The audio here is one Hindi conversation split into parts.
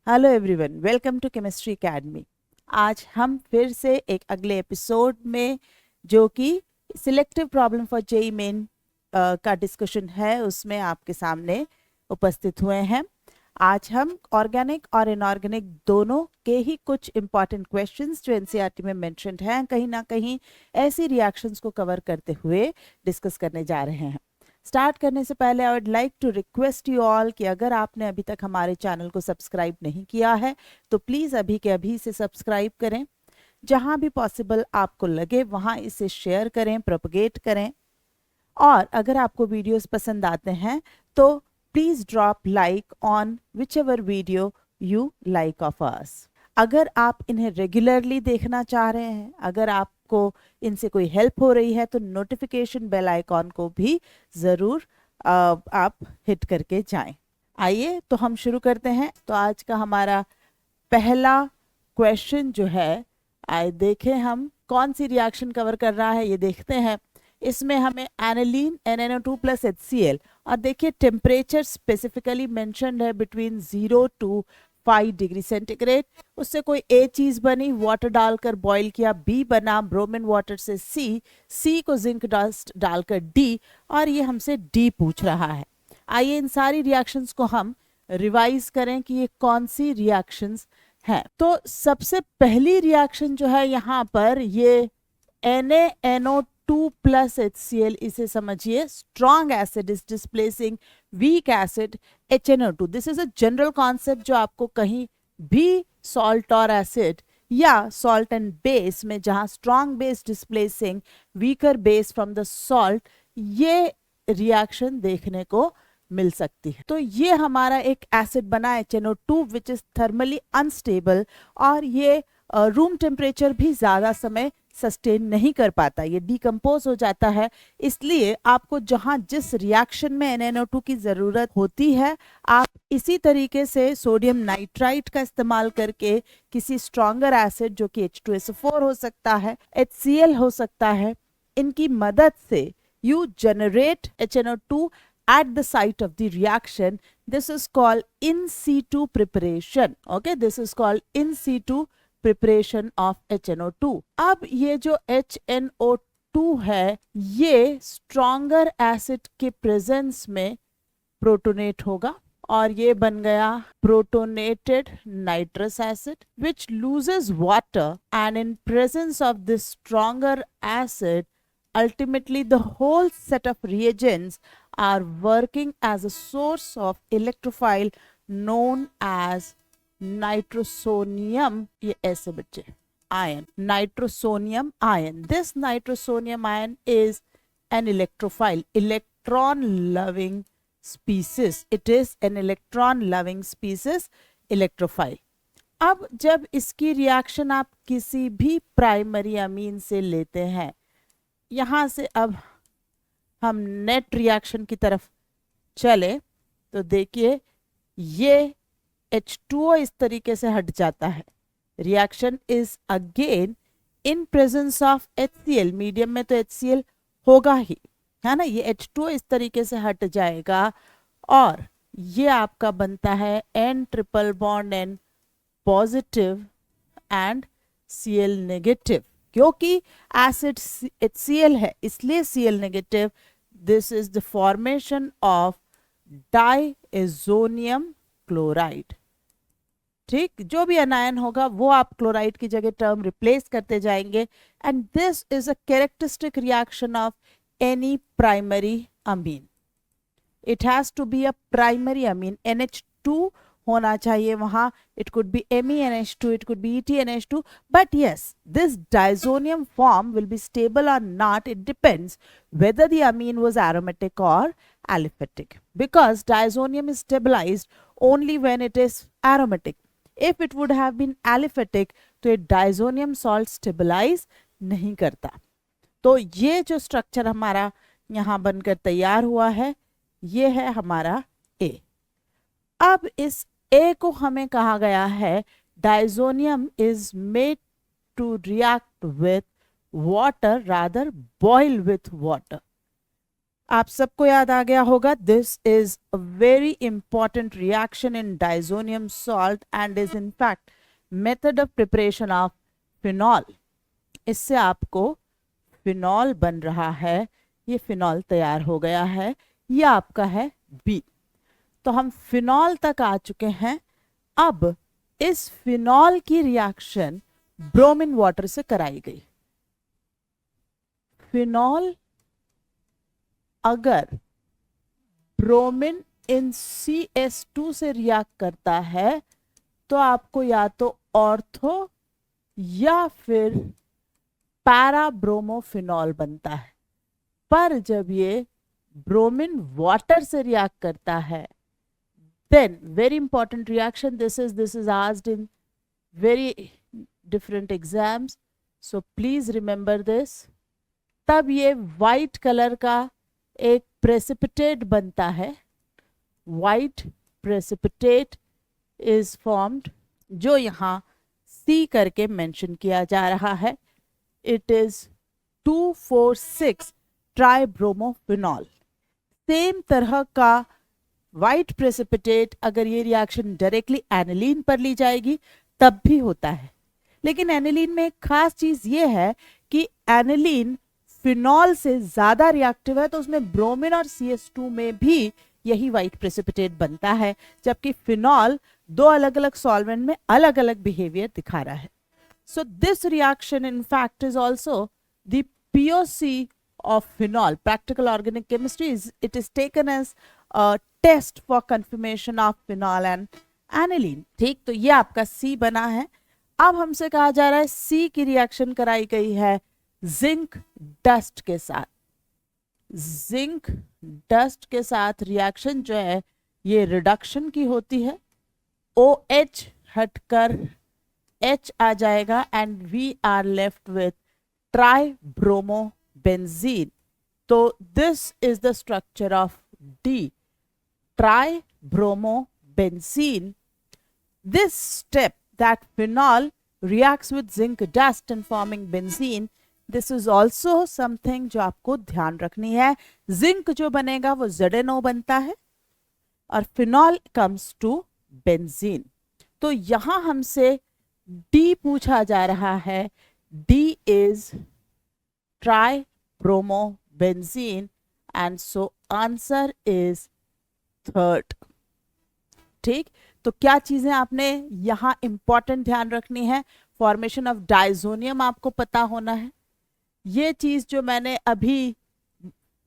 Hello everyone, welcome to chemistry academy. आज हम फिर से एक अगले एपिसोड में जो कि selective problem for JEE main का डिस्कशन है उसमें आपके सामने उपस्थित हुए हैं। आज हम ऑर्गेनिक और इनऑर्गेनिक दोनों के ही कुछ इंपॉर्टेंट क्वेश्चंस जो एनसीईआरटी में मेंशन्ड हैं कहीं ना कहीं ऐसी रिएक्शंस को कवर करते हुए डिस्कस करने जा रहे हैं। स्टार्ट करने से पहले I would like to request you all कि अगर आपने अभी तक हमारे चैनल को सब्सक्राइब नहीं किया है तो प्लीज़ अभी के अभी से सब्सक्राइब करें। जहां भी पॉसिबल आपको लगे वहां इसे शेयर करें, प्रोपगेट करें। और अगर आपको वीडियोस पसंद आते हैं तो please drop like on which ever video you like of us. अगर आप इन्हें रेगुलरली देखना चाह रहे हैं, अगर आपको इनसे कोई हेल्प हो रही है तो नोटिफिकेशन बेल आइकॉन को भी ज़रूर आप हिट करके जाएं। आइए तो हम शुरू करते हैं। तो आज का हमारा पहला क्वेश्चन जो है, आइए देखें हम कौन सी रिएक्शन कवर कर रहा है, ये देखते हैं। इसमें हमें एनिलीन NNO2 प्लस HCl और देखिए टेम्परेचर स्पेसिफिकली मेंशन्ड है बिटवीन 0 टू 5 डिग्री सेंटीग्रेड। उससे कोई ए चीज बनी, वाटर डालकर बॉईल किया, बी बना ब्रोमिन वाटर से सी को जिंक डस्ट डालकर डी, और ये हमसे डी पूछ रहा है। आइए इन सारी रिएक्शंस को हम रिवाइज करें कि ये कौन सी रिएक्शंस हैं। तो सबसे पहली रिएक्शन जो है यहाँ पर ये NaNO2 प्लस HCl, इसे समझिए strong acid is displacing weak acid HNO2। This is a general concept जो आपको कहीं भी सॉल्ट और एसिड या सॉल्ट एंड बेस में, जहां strong base displacing weaker base from the salt, ये रिएक्शन देखने को मिल सकती है। तो ये हमारा एक एसिड बना HNO2 which is thermally unstable, और ये रूम टेम्परेचर भी ज़्यादा समय सस्टेन नहीं कर पाता, ये डिकम्पोज हो जाता है। इसलिए आपको जहां जिस रिएक्शन में NNO2 की ज़रूरत होती है, आप इसी तरीके से सोडियम नाइट्राइट का इस्तेमाल करके किसी स्ट्रॉन्गर एसिड जो कि H2SO4 हो सकता है, HCl हो सकता है, इनकी मदद से you generate HNO2 at the site of the reaction. This is called in situ preparation. Okay, this is called in situ preparation of HNO2। अब ये जो HNO2 है ये स्ट्रॉन्गर एसिड के प्रेजेंस में प्रोटोनेट होगा और ये बन गया protonated nitrous acid which loses water, and in presence of this stronger acid ultimately the whole set of reagents are working as a source of electrophile known as nitrosonium, ये ऐसे बच्चे ion, nitrosonium ion. This nitrosonium ion is an electrophile, electron loving species. It is an electron loving species, electrophile. अब जब इसकी रिएक्शन आप किसी भी प्राइमरी अमीन से लेते हैं, यहां से अब हम नेट रिएक्शन की तरफ चले तो देखिए ये H2O इस तरीके से हट जाता है। Reaction is again in presence of HCl, medium में तो HCl होगा ही, है ना। ये H2O इस तरीके से हट जाएगा और ये आपका बनता है N triple bond N positive and Cl negative. क्योंकि एसिड HCl है इसलिए Cl negative. This is the formation of diazonium chloride. ठीक, जो भी अनायन होगा वो आप क्लोराइड की जगह टर्म रिप्लेस करते जाएंगे, and this is a characteristic reaction of any primary amine. It has to be a primary amine, NH2 होना चाहिए वहां। It could be MENH2, it could be ETNH2, but yes, this diazonium form will be stable or not. It depends whether the amine was aromatic or aliphatic, because diazonium is stabilized only when it is aromatic. If it would have been aliphatic तो ये डाइजोनियम सॉल्ट स्टेबलाइज नहीं करता। तो ये जो स्ट्रक्चर हमारा यहाँ बनकर तैयार हुआ है ये है हमारा A। अब इस A को हमें कहा गया है diazonium is made to react with water, rather boil with water. आप सबको याद आ गया होगा, this is a very important reaction in diazonium salt and is in fact method of preparation of phenol. इससे आपको फिनॉल बन रहा है, ये फिनॉल तैयार हो गया है, ये आपका है बी। तो हम फिनॉल तक आ चुके हैं। अब इस फिनॉल की रिएक्शन ब्रोमीन वाटर से कराई गई। फिनॉल अगर ब्रोमीन इन CS2 से रिएक्ट करता है तो आपको या तो ऑर्थो या फिर पैराब्रोमोफिनॉल बनता है। पर जब ये ब्रोमीन वाटर से रिएक्ट करता है, then very important reaction, this is asked in very different exams, so please remember this। तब ये वाइट कलर का एक प्रेसिपिटेट बनता है, वाइट प्रेसिपिटेट इज फॉर्म्ड, जो यहाँ C करके मेंशन किया जा रहा है। It is 2,4,6 tribromophenol. सेम तरह का वाइट प्रेसिपिटेट अगर ये रिएक्शन डायरेक्टली एनिलीन पर ली जाएगी तब भी होता है, लेकिन एनिलीन में एक खास चीज ये है कि एनिलीन फिनॉल से ज्यादा रिएक्टिव है, तो उसमें ब्रोमीन और CS2 में भी यही वाइट प्रेसिपिटेट बनता है, जबकि फिनॉल दो अलग अलग सॉल्वेंट में अलग अलग बिहेवियर दिखा रहा है। So this reaction in fact is also the POC of phenol, practical organic chemistry, it is taken as a test for confirmation of phenol and aniline। ठीक, तो ये आपका C बना है। अब हमसे कहा जा रहा है C की रिएक्शन कराई गई है जिंक डस्ट के साथ। जिंक डस्ट के साथ रिएक्शन जो है ये रिडक्शन की होती है, OH हटकर H आ जाएगा and we are left with tribromo benzene। तो this is the structure of D, tribromobenzene। This step that phenol reacts with zinc dust in forming benzene, this is also something जो आपको ध्यान रखनी है। जिंक जो बनेगा वो ZNO बनता है और फिनॉल comes to benzene। तो यहां हमसे D पूछा जा रहा है, D is tribromobenzene and so answer is third। ठीक, तो क्या चीजें आपने यहां इंपॉर्टेंट ध्यान रखनी है? फॉर्मेशन ऑफ डाइजोनियम आपको पता होना है। ये चीज जो मैंने अभी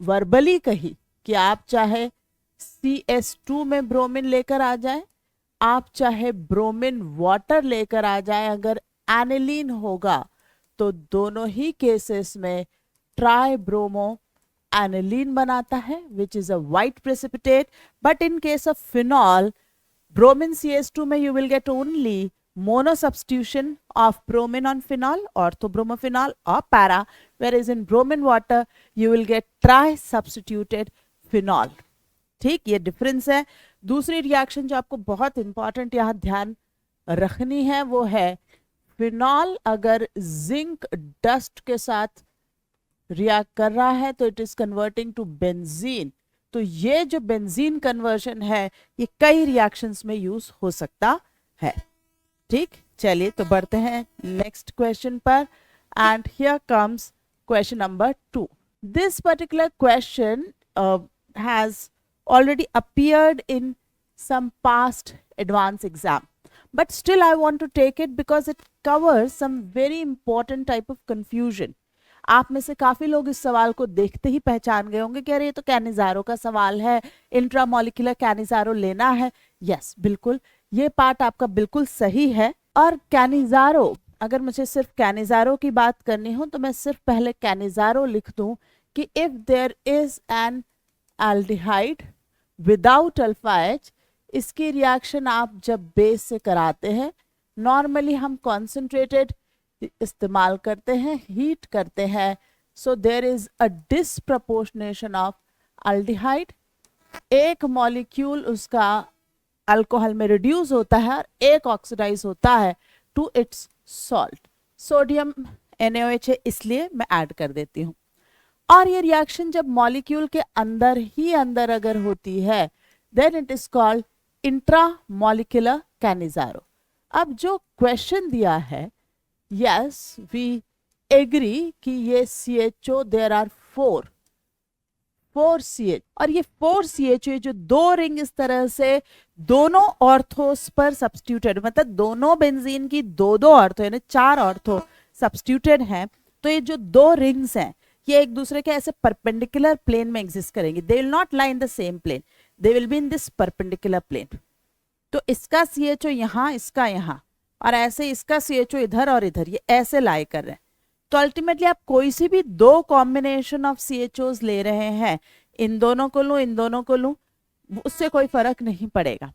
वर्बली कही कि आप चाहे CS2 में ब्रोमीन लेकर आ जाए, आप चाहे ब्रोमीन वाटर लेकर आ जाए, अगर एनिलीन होगा तो दोनों ही केसेस में ट्राइब्रोमो एनिलीन बनाता है, विच is a white precipitate. But in case of phenol, bromine CS2 में you will get only mono substitution of bromine on phenol, orthobromophenol or para, whereas in bromine water you will get tri substituted phenol। ठीक, ये डिफरेंस है। दूसरी रिएक्शन जो आपको बहुत इंपॉर्टेंट यहाँ ध्यान रखनी है वो है फिनॉल अगर जिंक डस्ट के साथ रिएक्ट कर रहा है तो it is converting to benzene. तो ये जो बेंजीन कन्वर्शन है ये कई रिएक्शंस में यूज हो सकता है। ठीक, चलिए तो बढ़ते हैं नेक्स्ट क्वेश्चन पर। And here comes question number 2। This particular question has already appeared in some past advanced exam, but still I want to take it because it covers some very important type of confusion। आप में से काफी लोग इस सवाल को देखते ही पहचान गए होंगे कि अरे ये तो कैनिजारो का सवाल है, इंट्रामोलिकुलर कैनिजारो लेना है। यस, बिल्कुल ये पार्ट आपका बिल्कुल सही है। और कैनिजारो, अगर मुझे सिर्फ कैनिजारो की बात करनी हो तो मैं सिर्फ पहले कैनिजारो लिख दूं कि if there is an aldehyde without alpha H, इसकी रिएक्शन आप जब बेस से कराते हैं, नॉर्मली हम कॉन्सेंट्रेटेड इस्तेमाल करते हैं, हीट करते हैं, so there is a disproportionation of aldehyde. एक मॉलिक्यूल उसका अल्कोहल में रिड्यूस होता है और एक ऑक्सीडाइज होता है to its salt. Sodium NaOH है, इसलिए मैं ऐड कर देती हूँ। और ये रिएक्शन जब मॉलिक्यूल के अंदर ही अंदर अगर होती है then it is called intramolecular Cannizzaro. अब जो क्वेश्चन दिया है, यस वी एग्री कि ये CHO देयर आर 4 CH, और ये 4 CHO जो 2 रिंग इस तरह से दोनों ऑर्थोस पर सब्स्टिट्यूटेड, मतलब दोनों बेंजीन की 2 ऑर्थो यानी 4 ऑर्थो सब्स्टिट्यूटेड हैं। तो ये जो 2 रिंग्स हैं ये एक दूसरे के ऐसे परपेंडिकुलर प्लेन में एग्जिस्ट करेंगे, they will not lie in the same plane, they will be in this perpendicular plane. तो इसका CHO यहाँ, इसका यहाँ, और ऐसे इसका CHO इधर और इधर, ये ऐसे लाई कर रहे हैं। तो अल्टीमेटली आप कोई सी भी 2 कॉम्बिनेशन ऑफ CHOs ले रहे हैं, इन दोनों को लूं, इन दोनों को लूं, उससे कोई फर्क नहीं पड़ेगा,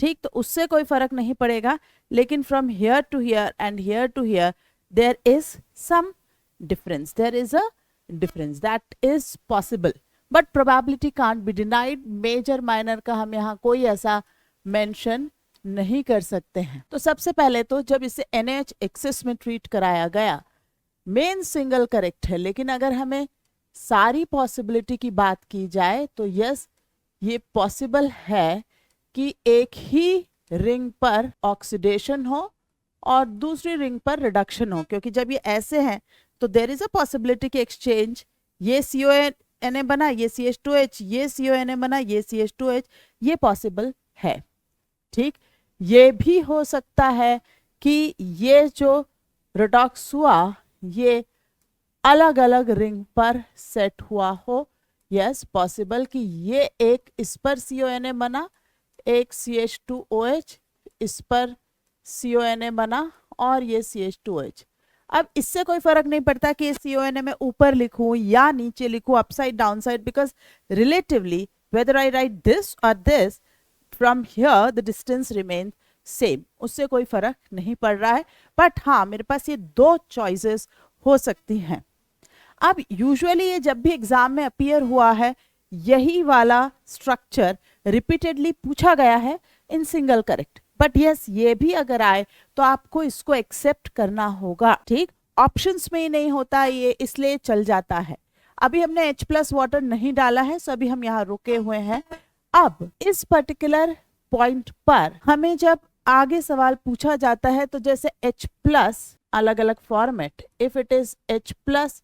ठीक। तो उससे कोई फर्क नहीं पड़ेगा, लेकिन from here to here and here to here there is some difference, there is a difference that is possible, but probability can't be denied. Major minor का हम यहाँ कोई ऐसा मेंशन नहीं कर सकते हैं। तो सबसे पहले तो जब इसे NaOH एक्सेस में ट्रीट कराया गया, मेन सिंगल करेक्ट है, लेकिन अगर हमें सारी पॉसिबिलिटी की बात की जाए तो यस ये पॉसिबल है कि एक ही रिंग पर ऑक्सीडेशन हो और दूसरी रिंग पर रिडक्शन हो, क्योंकि जब ये ऐसे हैं तो देयर इज अ पॉसिबिलिटी कि एक्सचेंज, ये CONA बना, ये CH2H, ये CONA बना, ये CH2H, ये पॉसिबल है, ठीक। ये भी हो सकता है कि ये जो रिडॉक्स हुआ ये अलग अलग रिंग पर सेट हुआ हो, यस पॉसिबल कि ये एक इस पर CONA बना, एक CH2OH इस पर CONA बना और ये CH2OH। अब इससे कोई फर्क नहीं पड़ता कि CONA में ऊपर लिखूं या नीचे लिखूं, upside down side, because relatively whether I write this or this from here the distance remain same, उससे कोई फर्क नहीं पड़ रहा है। बट हाँ, मेरे पास ये 2 चॉइसेस हो सकती हैं। अब यूजुअली ये जब भी एग्जाम में अपीयर हुआ है, यही वाला स्ट्रक्चर रिपीटेडली पूछा गया है in single correct, but yes ये भी अगर आए तो आपको इसको एक्सेप्ट करना होगा, ठीक। ऑप्शंस में ही नहीं होता ये, इसलिए चल जाता है। अभी हमने H+ वाटर नहीं डाला है, सो अभी हम यहाँ रुके हुए हैं। अब इस पर्टिकुलर पॉइंट पर हमें जब आगे सवाल पूछा जाता है तो जैसे H+ अलग अलग format, if it is H+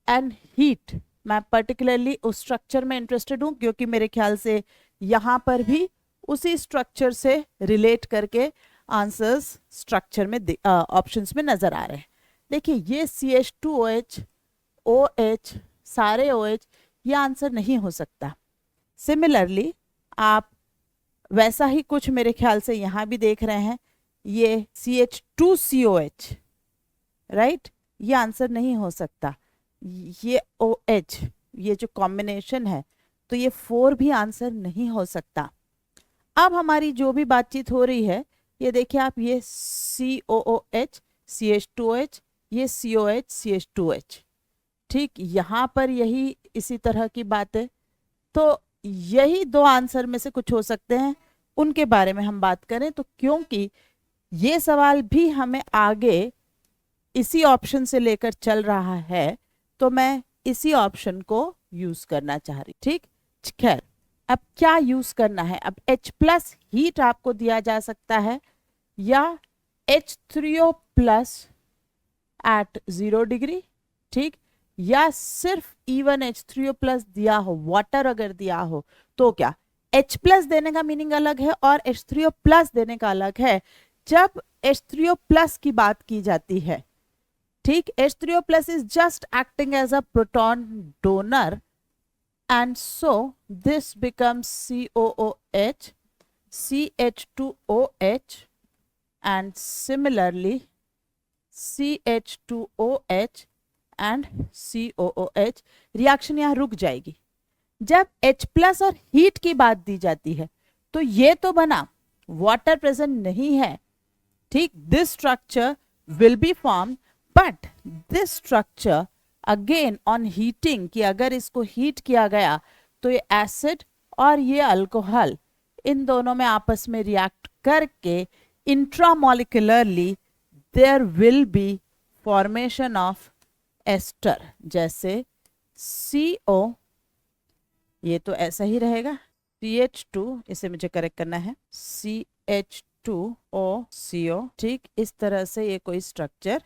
and heat, मैं पर्टिकुलरली उस स्ट्रक्चर में इंटरेस्टेड हूं क्योंकि मेरे ख्याल से यहां पर भी उसी स्ट्रक्चर से रिलेट करके आंसर्स स्ट्रक्चर में ऑप्शंस में नजर आ रहे हैं। देखिए ये CH2OH, OH, सारे OH, ये आंसर नहीं हो सकता। सिमिलरली आप वैसा ही कुछ मेरे ख्याल से यहाँ भी देख रहे हैं, ये CH2COH, राइट, ये आंसर नहीं हो सकता। ये OH, ये जो कॉम्बिनेशन है, तो ये 4 भी आंसर नहीं हो सकता। अब हमारी जो भी बातचीत हो रही है, ये देखिए आप, ये COOH, CH2OH, ये COH, CH2H, ठीक। यहाँ पर यही इसी तरह की बात है। तो यही 2 आंसर में से कुछ हो सकते हैं, उनके बारे में हम बात करें तो, क्योंकि ये सवाल भी हमें आगे इसी ऑप्शन से लेकर चल रहा है, तो मैं इसी ऑप्शन को यूज करना चाह रही, ठीक। खैर अब क्या यूज करना है, अब H+ हीट आपको दिया जा सकता है या H3O+ एट 0 डिग्री, ठीक, या सिर्फ इवन H3O+ दिया हो, वाटर अगर दिया हो तो क्या। H+ देने का मीनिंग अलग है और H3O+ देने का अलग है। जब H3O+ की बात की जाती है, ठीक, H3O+ is just acting as a proton donor, and so this becomes COOH, CH2OH, and similarly CH2OH and COOH। Reaction यहाँ रुक जाएगी। जब H+ और हीट की बात दी जाती है तो ये तो बना, वाटर प्रेजेंट नहीं है, ठीक। This structure will be form, but this structure again on heating, कि अगर इसको हीट किया गया तो ये एसिड और ये अल्कोहल इन दोनों में आपस में रिएक्ट करके intramolecularly there will be formation of ester, जैसे CO, ये तो ऐसा ही रहेगा, CH2, इसे मुझे करेक्ट करना है, CH2O ठीक, इस तरह से ये कोई स्ट्रक्चर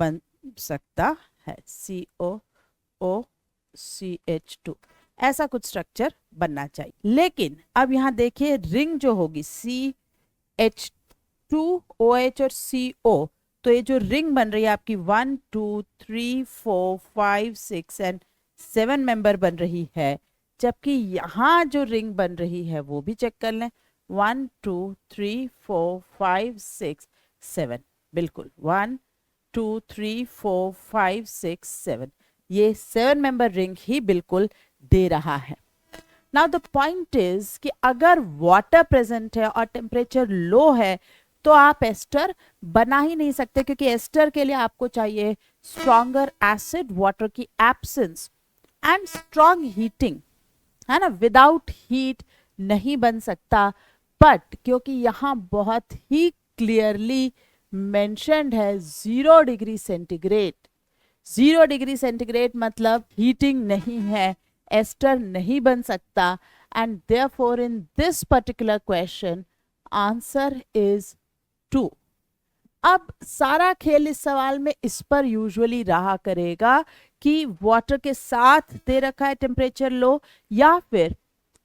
बन सकता है, COOCH2, ऐसा कुछ स्ट्रक्चर बनना चाहिए। लेकिन अब यहाँ देखिए रिंग जो होगी CH2OH और CO, तो ये जो रिंग बन रही है आपकी 1 2 3 4 5 6 एंड 7 मेंबर बन रही है, जबकि यहाँ जो रिंग बन रही है वो भी चेक कर लें, 1 2 3 4 5 6 7, बिल्कुल 1 2 3 4 5 6 7, ये 7 मेंबर रिंग ही बिल्कुल दे रहा है। नाउ द पॉइंट इज कि अगर वाटर प्रेजेंट है और टेम्परेचर लो है तो आप एस्टर बना ही नहीं सकते, क्योंकि एस्टर के लिए आपको चाहिए स्ट्रॉन्गर एसिड वाटर की एब्सेंस एंड स्ट्रॉन्ग हीटिंग, है ना, विदाउट हीट नहीं बन सकता। बट क्योंकि यहाँ बहुत ही क्लियरली मेंशन्ड है 0 डिग्री सेंटीग्रेड, 0 डिग्री सेंटीग्रेड मतलब हीटिंग नहीं है, एस्टर नहीं बन सकता, and therefore in this particular question answer is 2। अब सारा खेल इस सवाल में इस पर यूजुअली रहा करेगा कि वाटर के साथ दे रखा है टेम्परेचर लो, या फिर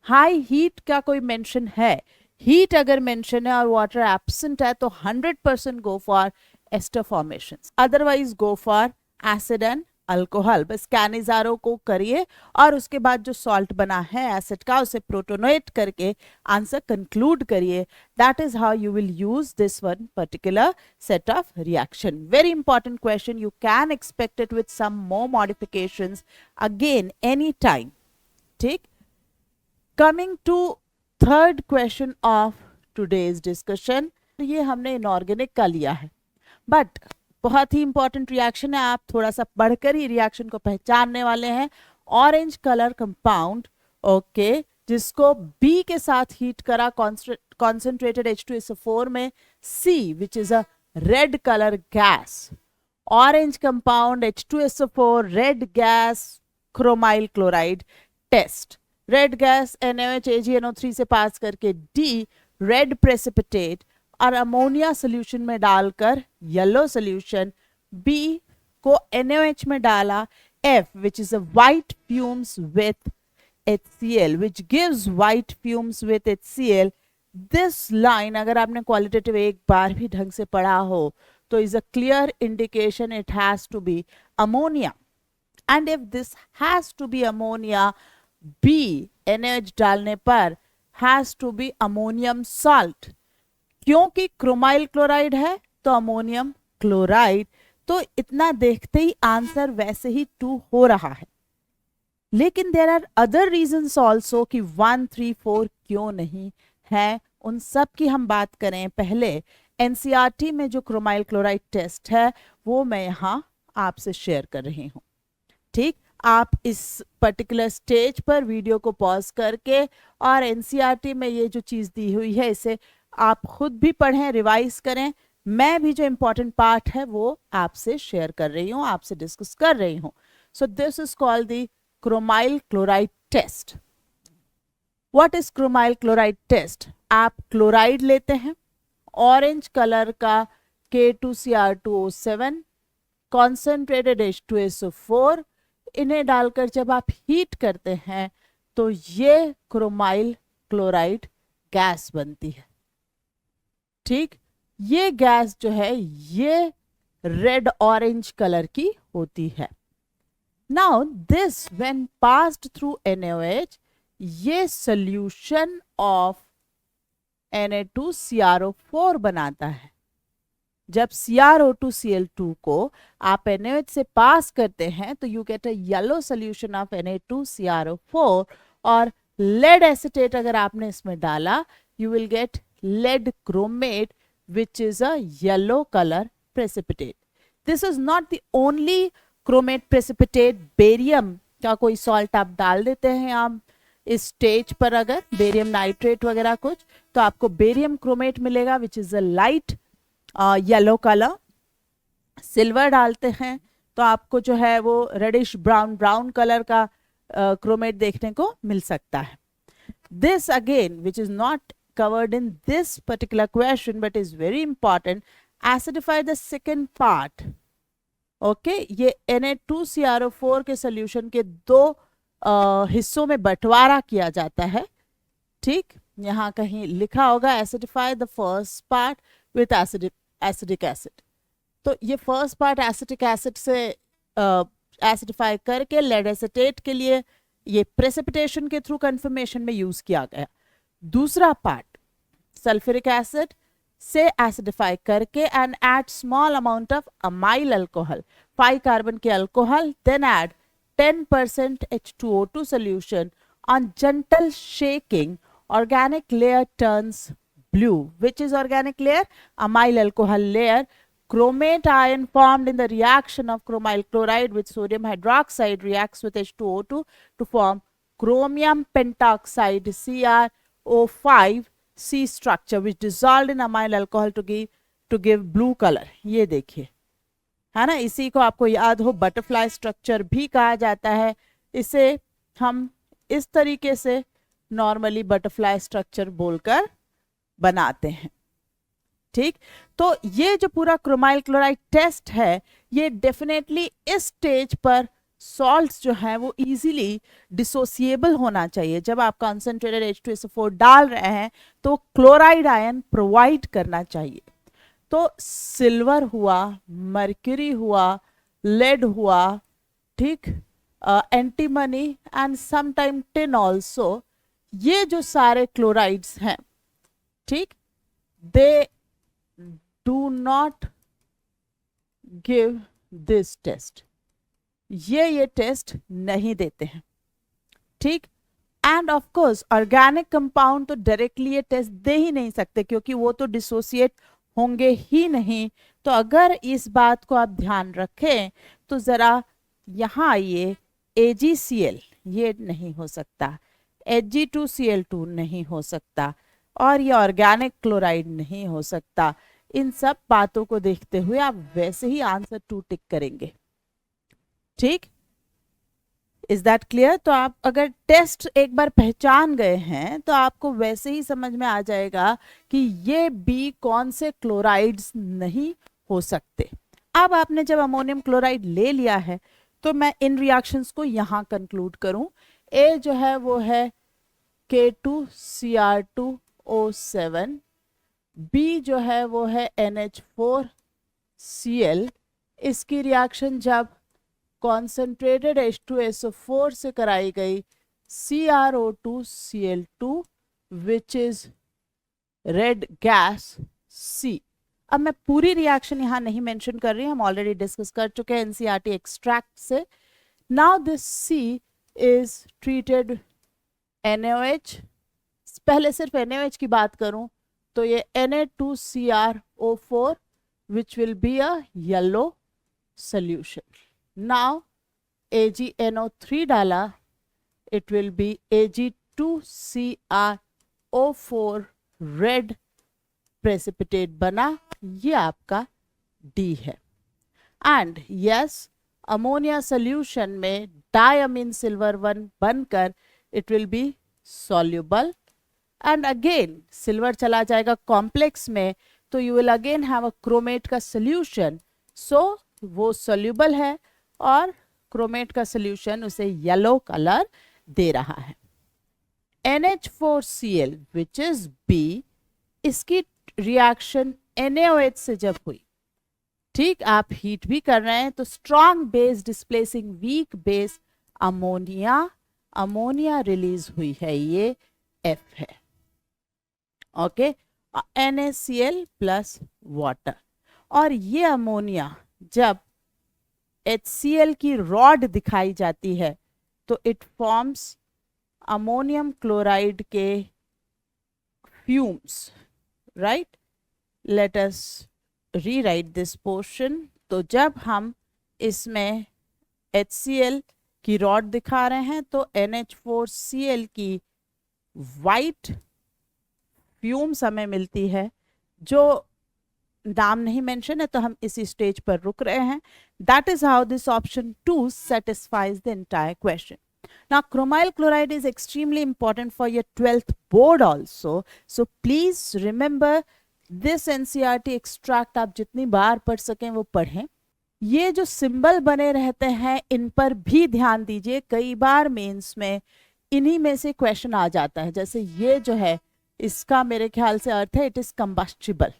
हाई हीट का कोई मेंशन है। हीट अगर मेंशन है और वाटर एब्सेंट है तो 100% go for ester formation, otherwise go for acid and alcohol. बस कैनिजारो को करिए और उसके बाद जो सॉल्ट बना है एसिड का उसे प्रोटोनेट करके आंसर कंक्लूड करिए। That is how you will use this one particular set of reaction. Very important question, you can expect it with some more modifications again any time. ठीक, coming to third question of today's discussion, ये हमने इनऑर्गेनिक का लिया है, बट बहुत ही इंपॉर्टेंट रिएक्शन है, आप थोड़ा सा पढ़कर ही रिएक्शन को पहचानने वाले हैं। ऑरेंज कलर कंपाउंड, ओके, जिसको B के साथ हीट करा कॉन्सेंट्रेटेड H2SO4 में, C which is a red colour gas. Orange compound H2SO4 red gas chromyl chloride test, red gas NaOH AgNO3 से पास करके D रेड प्रेसिपिटेट और अमोनिया सोल्यूशन में डालकर येलो सोल्यूशन, B को NaOH में डाला, F which is a white fumes with HCl which gives white fumes with HCl। This line अगर आपने क्वालिटेटिव एक बार भी ढंग से पढ़ा हो तो is a clear indication it has to be ammonia, and if this has to be ammonia, B NaOH डालने पर has to be ammonium salt, क्योंकि क्रोमाइल क्लोराइड है तो अमोनियम क्लोराइड, तो इतना देखते ही आंसर वैसे ही 2 हो रहा है। लेकिन there are other reasons also कि 1 3 4 क्यों नहीं है, उन सब की हम बात करें। पहले एनसीईआरटी में जो क्रोमाइल क्लोराइड टेस्ट है वो मैं यहाँ आपसे शेयर कर रही हूँ। ठीक, आप इस पर्टिकुलर स्टेज पर वीडियो को पॉज करके और एनसीईआरटी में ये जो चीज़ दी हुई है इसे आप खुद भी पढ़ें, रिवाइज करें। मैं भी जो इंपॉर्टेंट पार्ट है वो आपसे शेयर कर रही हूँ, आपसे डिस्कस कर रही हूँ। So this is called the chromyl chloride test. What is chromyl chloride test? आप क्लोराइड लेते हैं, ऑरेंज कलर का K2Cr2O7, कॉन्सेंट्रेटेड H2SO4, इन्हें डालकर जब आप हीट करते हैं तो ये क्रोमाइल क्लोराइड गैस बनती है। ठीक, ये गैस जो है ये रेड ऑरेंज कलर की होती है। Now this when passed through NaOH, ये सॉल्यूशन ऑफ Na2CrO4 बनाता है। जब CrO2Cl2 को आप NaOH से पास करते हैं तो you get a yellow solution of Na2CrO4, और लेड एसिटेट अगर आपने इसमें डाला you will get lead chromate which is a yellow color precipitate. This is not the only chromate precipitate, barium का कोई सॉल्ट आप डाल देते हैं आप इस स्टेज पर, अगर बेरियम नाइट्रेट वगैरह कुछ, तो आपको बेरियम क्रोमेट मिलेगा विच is a light yellow colour. Silver डालते हैं तो आपको जो है वो रेडिश ब्राउन ब्राउन कलर का क्रोमेट देखने को मिल सकता है. This again, which is not covered in this particular question but is very important, acidify the second part. Okay ये Na2CrO4 के सोल्यूशन के दो हिस्सों में बंटवारा किया जाता है. ठीक, यहाँ कहीं लिखा होगा acidify the first part with acidic acid. तो ये फर्स्ट पार्ट एसिटिक एसिड से एसिडिफाई करके लेड एसीटेट के लिए ये प्रेसिपिटेशन के थ्रू कन्फर्मेशन में यूज किया गया. दूसरा पार्ट सल्फ्यूरिक एसिड से एसिडिफाई करके and add small amount of amyl alcohol, 5 carbon के alcohol, then add 10% H2O2 solution. On gentle shaking, organic layer turns blue. Which is organic layer? Amyl alcohol layer. Chromate ion formed in the reaction of chromyl chloride with sodium hydroxide reacts with H2O2 to form chromium pentoxide CrO5 C structure which dissolved in amyl alcohol to give blue color. ये देखिए, है ना. इसी को आपको याद हो बटरफ्लाई स्ट्रक्चर भी कहा जाता है. इसे हम इस तरीके से नॉर्मली बटरफ्लाई स्ट्रक्चर बोलकर बनाते हैं. ठीक, तो ये जो पूरा क्रोमाइल क्लोराइड टेस्ट है ये डेफिनेटली इस स्टेज पर सॉल्ट्स जो हैं वो इजीली डिसोसिएबल होना चाहिए. जब आप कॉन्सेंट्रेटेड H2SO4 डाल रहे हैं तो क्लोराइड आयन प्रोवाइड करना चाहिए. तो सिल्वर हुआ, मर्क्यूरी हुआ, लेड हुआ, ठीक, antimony and sometime tin also, ये जो सारे क्लोराइड्स हैं, ठीक, they do not give this test. ये टेस्ट नहीं देते हैं. ठीक, and of course organic compound तो डायरेक्टली ये टेस्ट दे ही नहीं सकते क्योंकि वो तो डिसोसिएट होंगे ही नहीं. तो अगर इस बात को आप ध्यान रखें तो जरा यहाँ आइए, AgCl ये नहीं हो सकता, Hg2Cl2 नहीं हो सकता, और ये ऑर्गेनिक क्लोराइड नहीं हो सकता. इन सब बातों को देखते हुए आप वैसे ही आंसर 2 टिक करेंगे. ठीक, इज दैट क्लियर? तो आप अगर टेस्ट एक बार पहचान गए हैं तो आपको वैसे ही समझ में आ जाएगा कि ये बी कौन से क्लोराइड्स नहीं हो सकते. अब आपने जब अमोनियम क्लोराइड ले लिया है तो मैं इन रिएक्शंस को यहाँ कंक्लूड करूं. ए जो है वो है K2Cr2O7, बी जो है वो है NH4Cl. इसकी रिएक्शन जब कॉन्सेंट्रेटेड H2SO4 से कराई गई CrO2Cl2 which is red gas C. अब मैं पूरी रिएक्शन यहाँ नहीं मेंशन कर रही, हम ऑलरेडी डिस्कस कर चुके हैं NCERT एक्सट्रैक्ट से. Now this C is treated NaOH. पहले सिर्फ NaOH की बात करूं तो ये Na2CrO4 which will be a yellow solution. Now AgNO3 डाला, it will be Ag2CrO4 red precipitate बना, ये आपका D है. एंड यस, अमोनिया सोल्यूशन में डायमीन सिल्वर 1 बनकर it will be soluble. And again silver चला जाएगा कॉम्प्लेक्स में तो you will again have a chromate का सोल्यूशन. सो वो सॉल्युबल है और क्रोमेट का सोल्यूशन उसे येलो कलर दे रहा है. NH4Cl विच इज B, इसकी रिएक्शन NaOH से जब हुई, ठीक, आप हीट भी कर रहे हैं तो strong base displacing weak base ammonia release हुई है, ये F है. Okay, NaCl plus water. और ये अमोनिया जब HCl की रॉड दिखाई जाती है तो इट फॉर्म्स अमोनियम क्लोराइड के fumes. Right, let us rewrite this portion. तो जब हम इसमें HCl की रॉड दिखा रहे हैं तो NH4Cl की वाइट फ्यूम्स हमें मिलती है जो नाम नहीं मेंशन है तो हम इसी स्टेज पर रुक रहे हैं. That is how this option 2 satisfies the entire question. Now, chromyl chloride is extremely important for your 12th board also. So, please remember this NCERT extract आप जितनी बार पढ़ सकें वो पढ़ें. ये जो सिंबल बने रहते हैं इन पर भी ध्यान दीजिए. कई बार मेंस में इन्हीं में से क्वेश्चन आ जाता है. जैसे ये जो है इसका मेरे ख्याल से अर्थ है इट इज कंबस्टिबल.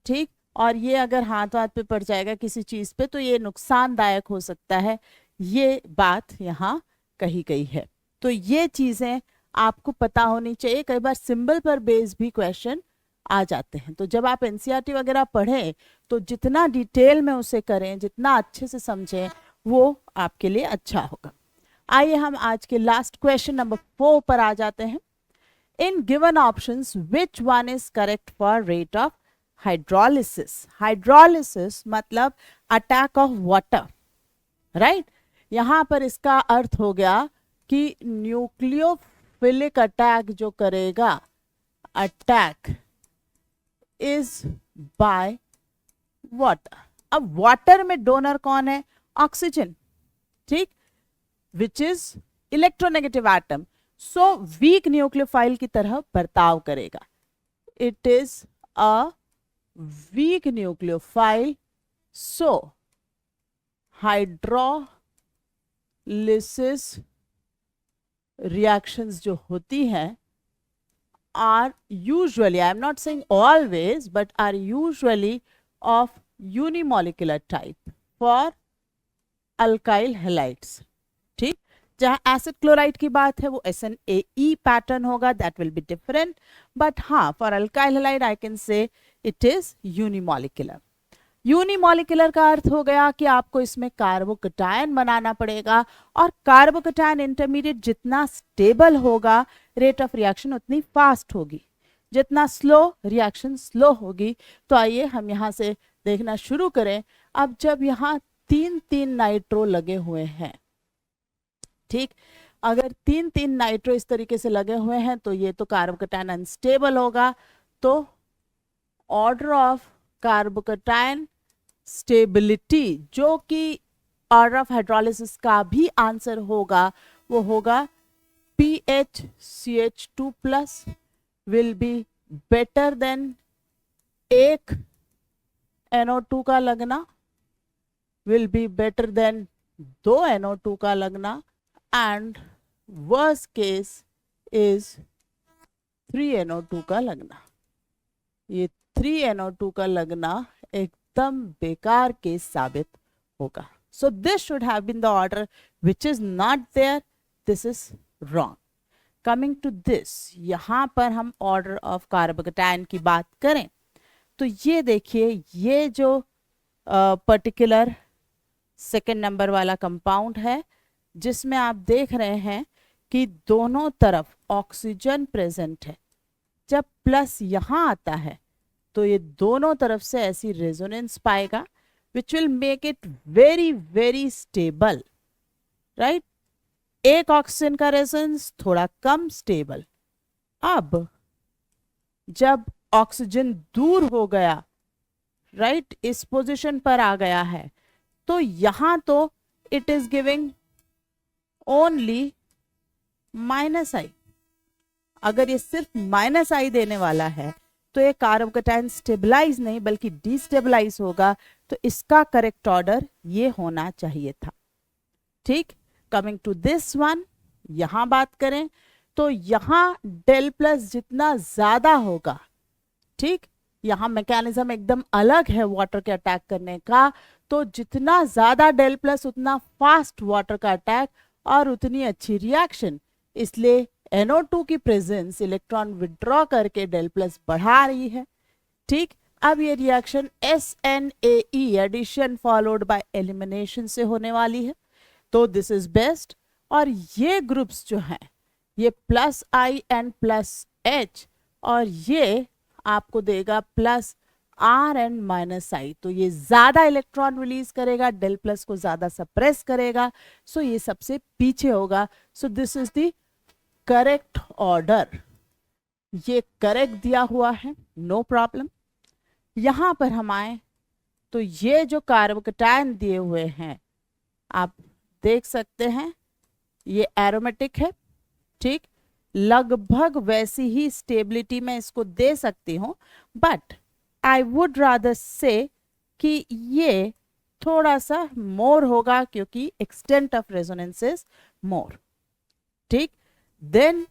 ठीक, और ये अगर हाथ हाथ पे पड़ जाएगा किसी चीज पे तो ये नुकसानदायक हो सकता है. ये बात यहाँ कही गई है. तो ये चीजें आपको पता होनी चाहिए. कई बार सिंबल पर बेस भी क्वेश्चन आ जाते हैं. तो जब आप एनसीईआरटी वगैरह पढ़ें तो जितना डिटेल में उसे करें, जितना अच्छे से समझें, वो आपके लिए अच्छा होगा. आइए हम आज के लास्ट क्वेश्चन नंबर 4 पर आ जाते हैं. In given options which one is correct for rate of hydrolysis. Hydrolysis मतलब अटैक ऑफ वाटर, राइट. यहां पर इसका अर्थ हो गया कि न्यूक्लियोफिलिक अटैक जो करेगा, अटैक इज बाय वाटर. अब वाटर में डोनर कौन है? ऑक्सीजन. ठीक, which is electronegative atom. So weak nucleophile की तरह बर्ताव करेगा. It is a weak nucleophile. So hydrolysis reactions जो होती हैं are usually, I am not saying always, but are usually of unimolecular type for alkyl halides. ठीक, जहाँ एसिड क्लोराइड की बात है वो SNAE पैटर्न होगा, that will be different, but हाँ for alkyl halide I can say it is unimolecular. Unimolecular का अर्थ हो गया कि आपको इसमें कार्बोकटायन बनाना पड़ेगा, और कार्बोकटायन इंटरमीडिएट जितना स्टेबल होगा रेट ऑफ रिएक्शन उतनी फास्ट होगी. जितना स्लो रिएक्शन स्लो होगी. तो आइए हम यहाँ से देखना शुरू करें. अब जब यहाँ 3-3 नाइट्रो लगे हुए हैं, ठीक, अगर 3-3 नाइट्रो इस तरीके से लगे हुए हैं तो ये तो कार्बोकटायन अनस्टेबल होगा. तो ऑर्डर ऑफ कार्बोकटायन स्टेबिलिटी जो कि ऑर्डर ऑफ हाइड्रोलिसिस का भी आंसर होगा वो होगा PHCH2 plus will be better than एक NO2 का लगना, will be better than 2 NO2 का लगना, and worst case is 3 NO2 का लगना. ये 3 NO2 का लगना एकदम बेकार केस साबित होगा. So this should have been the order which is not there. This is wrong. Coming to this, यहां पर हम ऑर्डर ऑफ कार्बोकटायन की बात करें तो ये देखिए, ये जो पर्टिकुलर सेकेंड नंबर वाला कंपाउंड है जिसमें आप देख रहे हैं कि दोनों तरफ ऑक्सीजन प्रेजेंट है. जब प्लस यहां आता है तो ये दोनों तरफ से ऐसी रेजोनेंस पाएगा which will make it very very stable, right. एक ऑक्सीजन का रेजोनेंस थोड़ा कम स्टेबल. अब जब ऑक्सीजन दूर हो गया, राइट, इस पोजीशन पर आ गया है, तो यहां तो it is giving only -I. अगर ये सिर्फ -I देने वाला है तो ये कार्बोकटायन स्टेबलाइज नहीं बल्कि डिस्टेबलाइज होगा. तो इसका करेक्ट ऑर्डर ये होना चाहिए था. ठीक, कमिंग टू दिस वन, यहां बात करें तो यहां डेल प्लस जितना ज्यादा होगा, ठीक, यहां मैकेनिज्म एकदम अलग है वाटर के अटैक करने का. तो जितना ज्यादा डेल प्लस उतना फास्ट वाटर का अटैक और उतनी अच्छी रिएक्शन. इसलिए NO2 की प्रेजेंस इलेक्ट्रॉन विड्रॉ करके डेल प्लस बढ़ा रही है. ठीक, अब ये reaction SNAE addition followed by elimination से होने वाली है. तो दिस इज बेस्ट. और ये ग्रुप्स जो हैं ये +I एंड +H, और ये आपको देगा +R एंड -I. तो ये ज्यादा इलेक्ट्रॉन रिलीज करेगा, डेल प्लस को ज्यादा सप्रेस करेगा. सो ये सबसे पीछे होगा. So this is the correct order. ये करेक्ट दिया हुआ है, नो प्रॉब्लम. यहाँ पर हम आए तो ये जो कार्बोकेटायन दिए हुए हैं आप देख सकते हैं, ये एरोमेटिक है, ठीक। लगभग वैसी ही स्टेबिलिटी में इसको दे सकती हूँ, बट आई वुड रादर से कि ये थोड़ा सा मोर होगा क्योंकि extent of resonance is more, ठीक। Then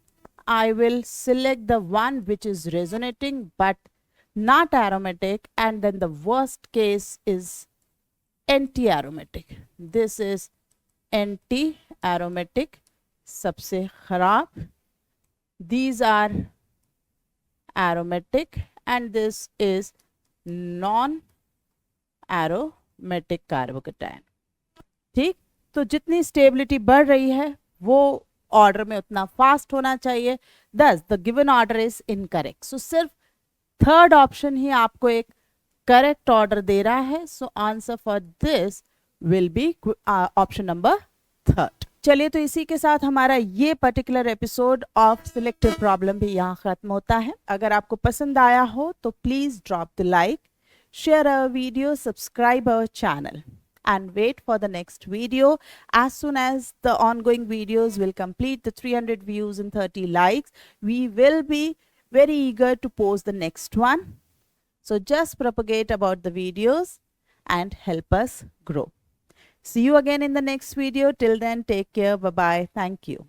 I will select the one which is resonating but not aromatic, and then the worst case is anti-aromatic. This is anti-aromatic, सबसे खराब. These are aromatic and this is non-aromatic carbocation, ठीक। तो जितनी स्टेबिलिटी बढ़ रही है वो ऑर्डर में उतना फास्ट होना चाहिए, thus the given order is incorrect. So सिर्फ थर्ड ऑप्शन ही आपको एक करेक्ट ऑर्डर दे रहा है, so answer for this will be option number third. चलिए, तो इसी के साथ हमारा ये particular episode of selective problem भी यहाँ खत्म होता है। अगर आपको पसंद आया हो तो please drop the like, share our video, subscribe our channel, and wait for the next video. As soon as the ongoing videos will complete the 300 views and 30 likes, we will be very eager to post the next one. So just propagate about the videos and help us grow. See you again in the next video. Till then, take care. Bye-bye. Thank you.